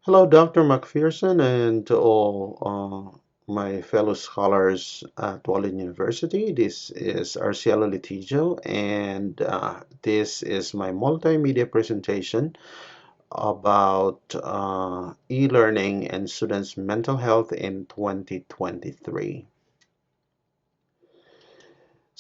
Hello, Dr. McPherson, and to all my fellow scholars at Walden University. This is Arcielo Litijo, and this is my multimedia presentation about e-learning and students' mental health in 2023.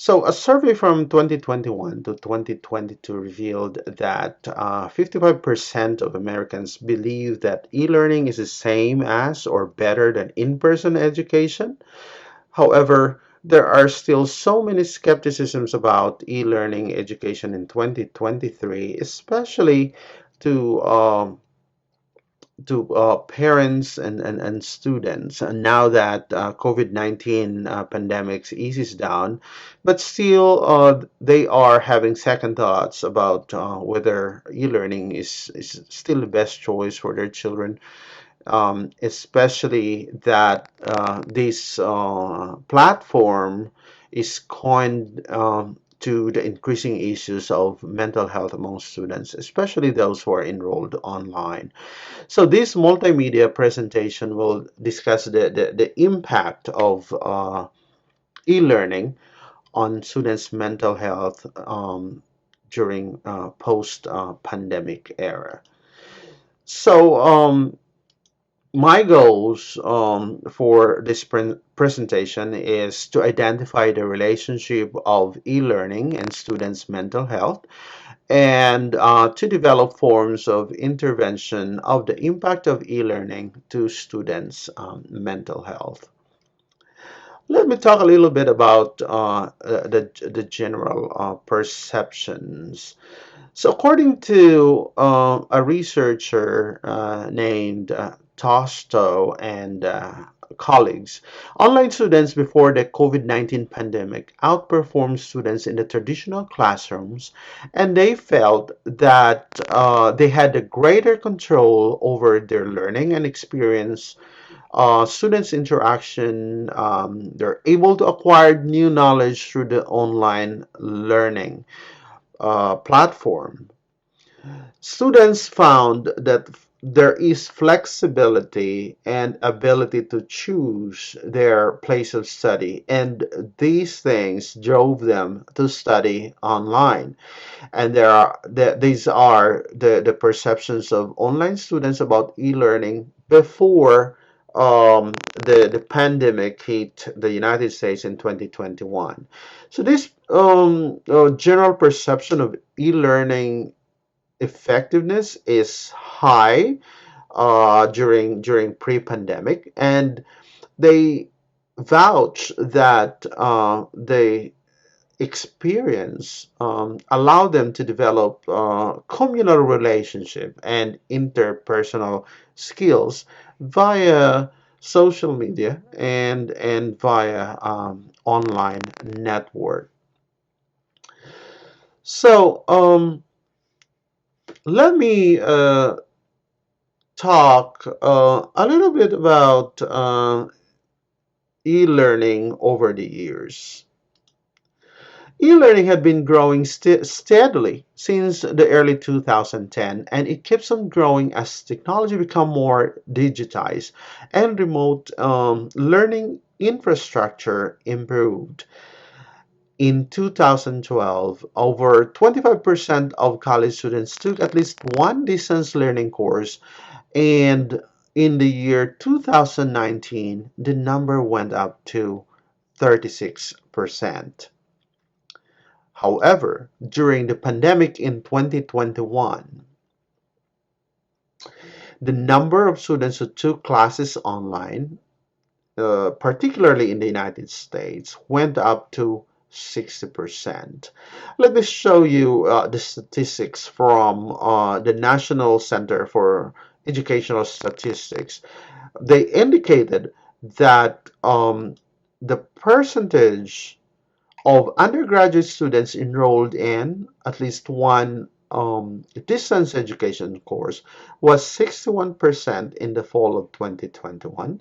So, a survey from 2021 to 2022 revealed that 55% of Americans believe that e-learning is the same as or better than in-person education. However, there are still so many skepticisms about e-learning education in 2023, especially to parents and students. And now that COVID-19 pandemic eases down, but still they are having second thoughts about whether e-learning is still the best choice for their children, especially that this platform is coined to the increasing issues of mental health among students, especially those who are enrolled online. So this multimedia presentation will discuss the impact of e-learning on students' mental health during post-pandemic era. So my goals for this presentation is to identify the relationship of e-learning and students' mental health and to develop forms of intervention of the impact of e-learning to students' mental health. Let me talk a little bit about the general perceptions. So, according to a researcher named Tosto and colleagues, online students before the COVID-19 pandemic outperformed students in the traditional classrooms, and they felt that they had a greater control over their learning and experience students' interaction. They're able to acquire new knowledge through the online learning platform. Students found that there is flexibility and ability to choose their place of study, and these things drove them to study online. And these are the perceptions of online students about e-learning before the pandemic hit the United States in 2021. So this general perception of e-learning effectiveness is high during pre-pandemic, and they vouch that the experience allow them to develop communal relationship and interpersonal skills via social media and via online network. So let me talk a little bit about e-learning over the years. E-learning had been growing steadily since the early 2010, and it keeps on growing as technology become more digitized and remote learning infrastructure improved. In 2012, over 25% of college students took at least one distance learning course, and in the year 2019, the number went up to 36%. However, during the pandemic in 2021, the number of students who took classes online, particularly in the United States, went up to 60%. Let me show you the statistics from the National Center for Educational Statistics. They indicated that the percentage of undergraduate students enrolled in at least one distance education course was 61% in the fall of 2021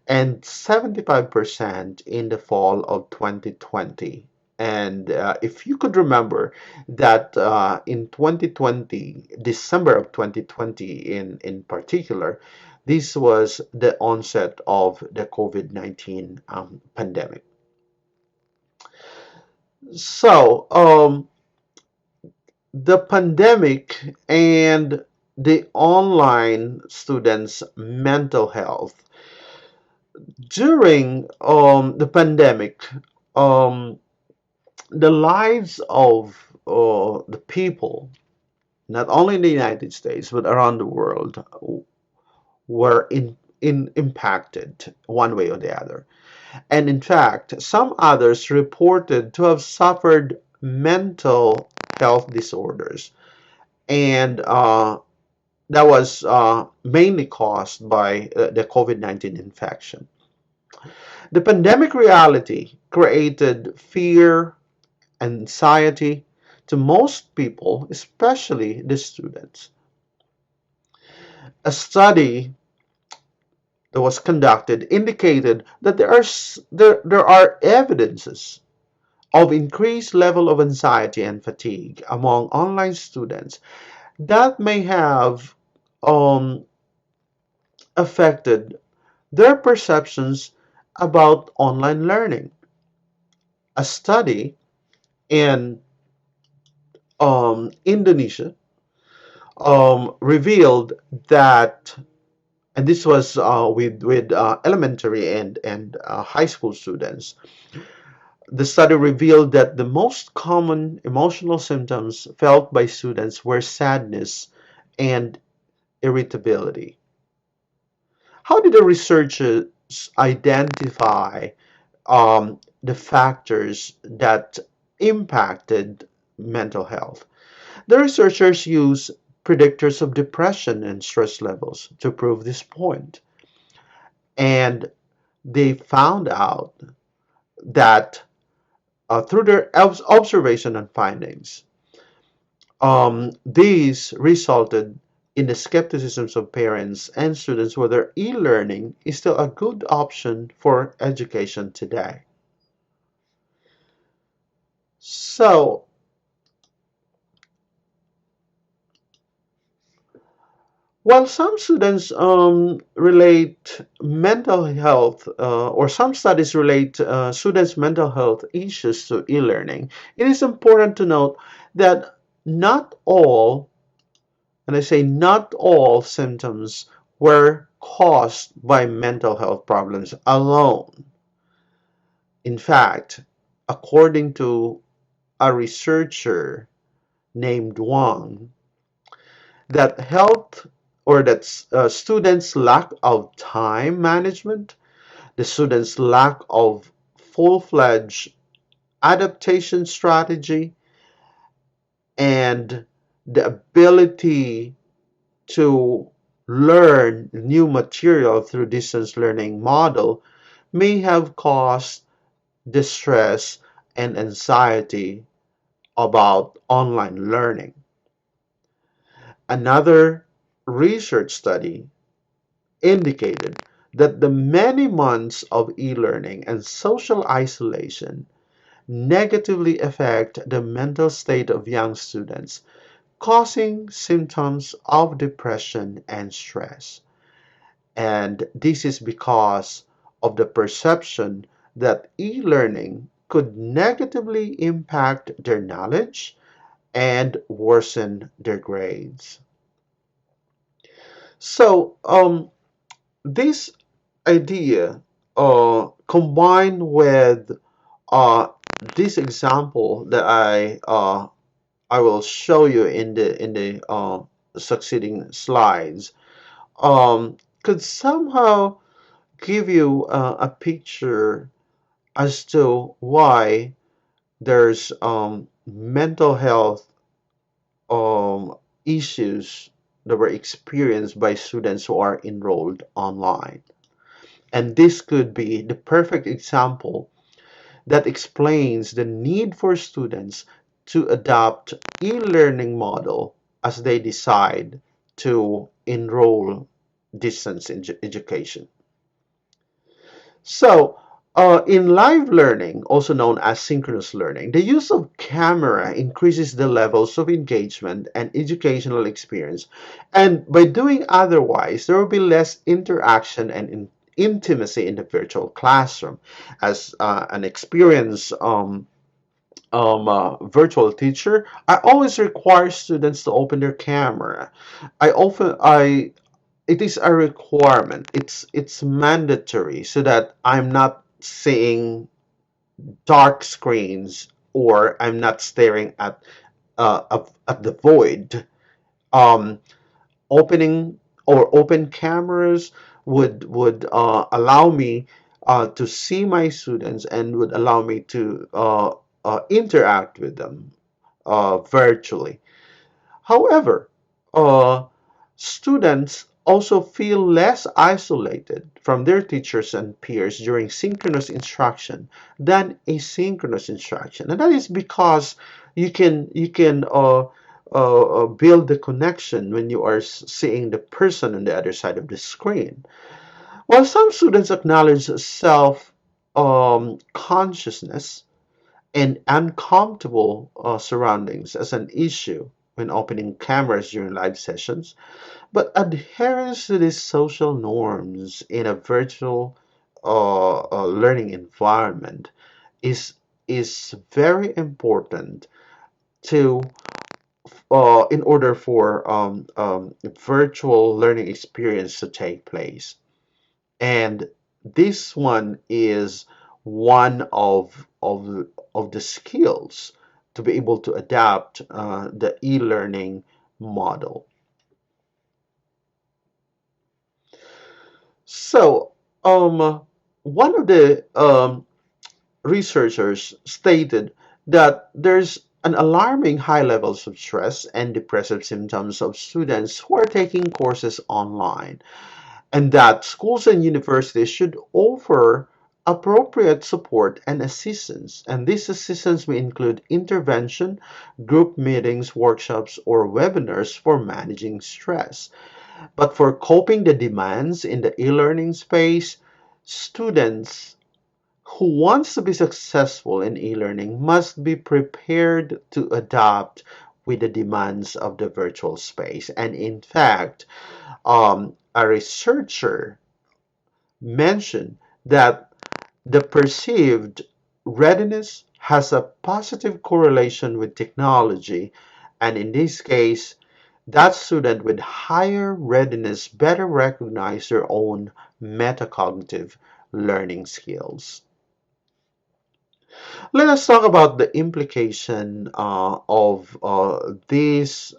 and 75% in the fall of 2020. And if you could remember that in 2020, December of 2020 in particular, This was the onset of the COVID-19 pandemic. So, the pandemic and the online students' mental health during the pandemic, um, the lives of the people, not only in the United States but around the world, were impacted one way or the other. And in fact, some others reported to have suffered mental health disorders, and that was mainly caused by the COVID-19 infection. The pandemic reality created fear, anxiety to most people, especially the students. A study that was conducted indicated that there are evidences of increased level of anxiety and fatigue among online students that may have um, affected their perceptions about online learning. A study in Indonesia revealed that, and this was with elementary and high school students. The study revealed that the most common emotional symptoms felt by students were sadness and irritability. How did the researchers identify the factors that impacted mental health? The researchers used predictors of depression and stress levels to prove this point, and they found out that through their observation and findings, these resulted in the skepticisms of parents and students whether e-learning is still a good option for education today. So, while some students relate mental health, or some studies relate students' mental health issues to e-learning, it is important to note that not all, and I say not all, symptoms were caused by mental health problems alone. In fact, according to a researcher named Wang, that health or that students' lack of time management, the students' lack of full-fledged adaptation strategy, and the ability to learn new material through distance learning model may have caused distress and anxiety about online learning. Another research study indicated that the many months of e-learning and social isolation negatively affect the mental state of young students, causing symptoms of depression and stress. And this is because of the perception that e-learning could negatively impact their knowledge and worsen their grades. So, this idea, combined with uh, this example that I will show you in the succeeding slides, could somehow give you a picture as to why there's mental health um, issues that were experienced by students who are enrolled online. And this could be the perfect example that explains the need for students to adopt e-learning model as they decide to enroll distance education. So, In live learning, also known as synchronous learning, the use of camera increases the levels of engagement and educational experience. And by doing otherwise, there will be less interaction and intimacy in the virtual classroom. As an experienced virtual teacher, I always require students to open their camera. I it is a requirement. It's mandatory so that I'm not seeing dark screens or I'm not staring at the void. Um, Opening or open cameras would allow me to see my students and would allow me to interact with them virtually. However, uh, students also feel less isolated from their teachers and peers during synchronous instruction than asynchronous instruction, and that is because you can build the connection when you are seeing the person on the other side of the screen. While some students acknowledge self consciousness and uncomfortable surroundings as an issue when opening cameras during live sessions, but adherence to these social norms in a virtual learning environment is is very important to in order for virtual learning experience to take place. And this one is one of the skills to be able to adapt the e-learning model. So, one of the researchers stated that there's an alarming high levels of stress and depressive symptoms of students who are taking courses online, and that schools and universities should offer appropriate support and assistance. And this assistance may include intervention, group meetings, workshops, or webinars for managing stress. But for coping the demands in the e-learning space, students who wants to be successful in e-learning must be prepared to adapt with the demands of the virtual space. And in fact, a researcher mentioned that the perceived readiness has a positive correlation with technology, and in this case, that student with higher readiness better recognize their own metacognitive learning skills. Let us talk about the implication of these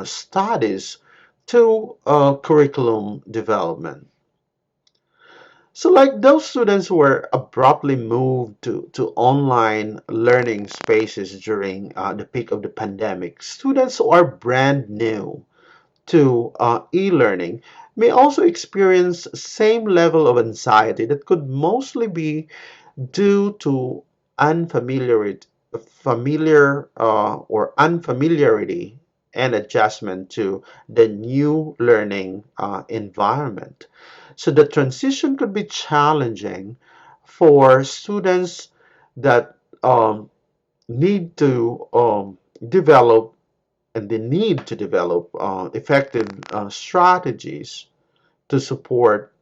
studies to curriculum development. So, like those students who were abruptly moved to online learning spaces during the peak of the pandemic, students who are brand new to e-learning may also experience same level of anxiety that could mostly be due to unfamiliarity and adjustment to the new learning environment. So the transition could be challenging for students that need to develop and they need to develop effective strategies to support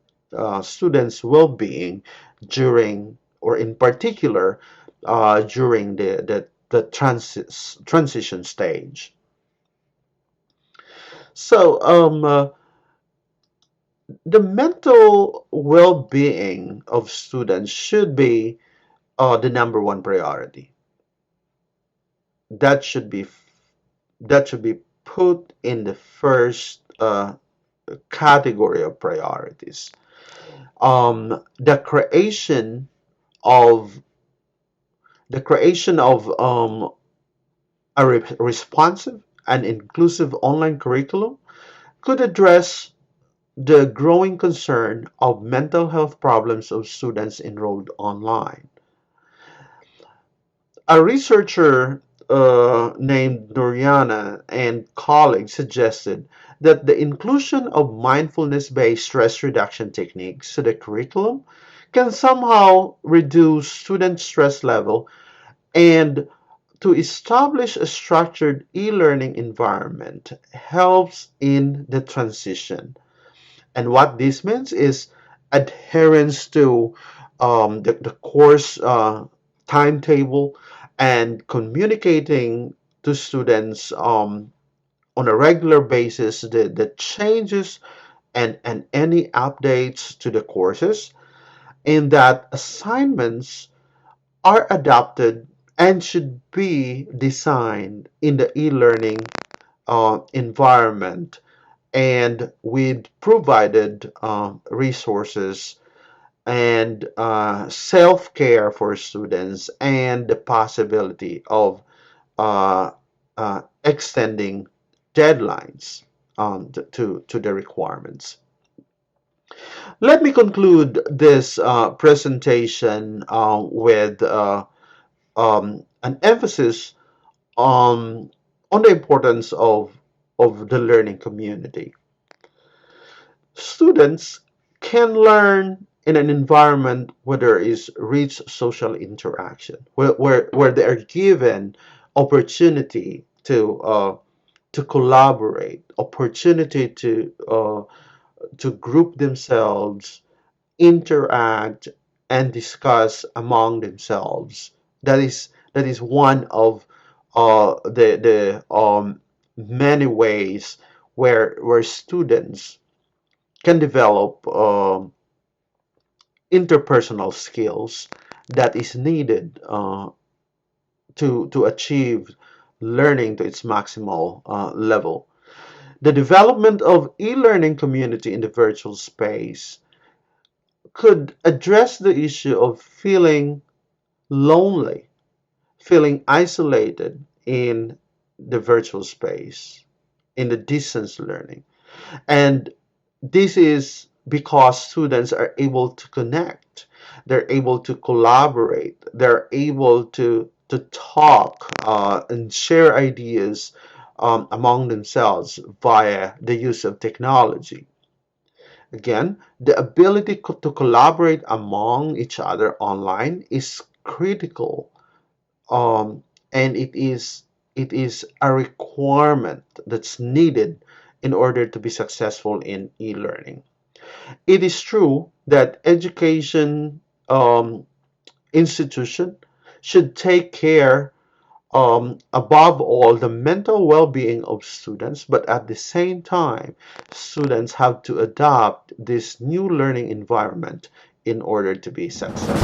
students' well-being during, or in particular, during the transition stage. So, the mental well-being of students should be the number one priority. That should be that should be put in the first category of priorities. The of creation of a responsive and inclusive online curriculum could address the growing concern of mental health problems of students enrolled online. A researcher named Noriana and colleagues suggested that the inclusion of mindfulness-based stress reduction techniques to the curriculum can somehow reduce student stress level, and to establish a structured e-learning environment helps in the transition. And what this means is adherence to the course timetable, and communicating to students on a regular basis the changes and any updates to the courses, and that assignments are adapted and should be designed in the e-learning environment, and with provided resources and self-care for students, and the possibility of uh, extending deadlines to the requirements. Let me conclude this presentation with an emphasis on the importance of the learning community. Students can learn in an environment where there is rich social interaction, where they are given opportunity to collaborate, opportunity to group themselves, interact, and discuss among themselves. That is one of the many ways where students can develop interpersonal skills that is needed to achieve learning to its maximal level. The development of e-learning community in the virtual space could address the issue of feeling lonely, feeling isolated in the virtual space, in the distance learning. And this is because students are able to connect, they're able to collaborate, they're able to talk and share ideas among themselves via the use of technology. Again, the ability to collaborate among each other online is critical, and it is a requirement that's needed in order to be successful in e-learning. It is true that education institution should take care, above all, the mental well-being of students, but at the same time, students have to adopt this new learning environment in order to be successful.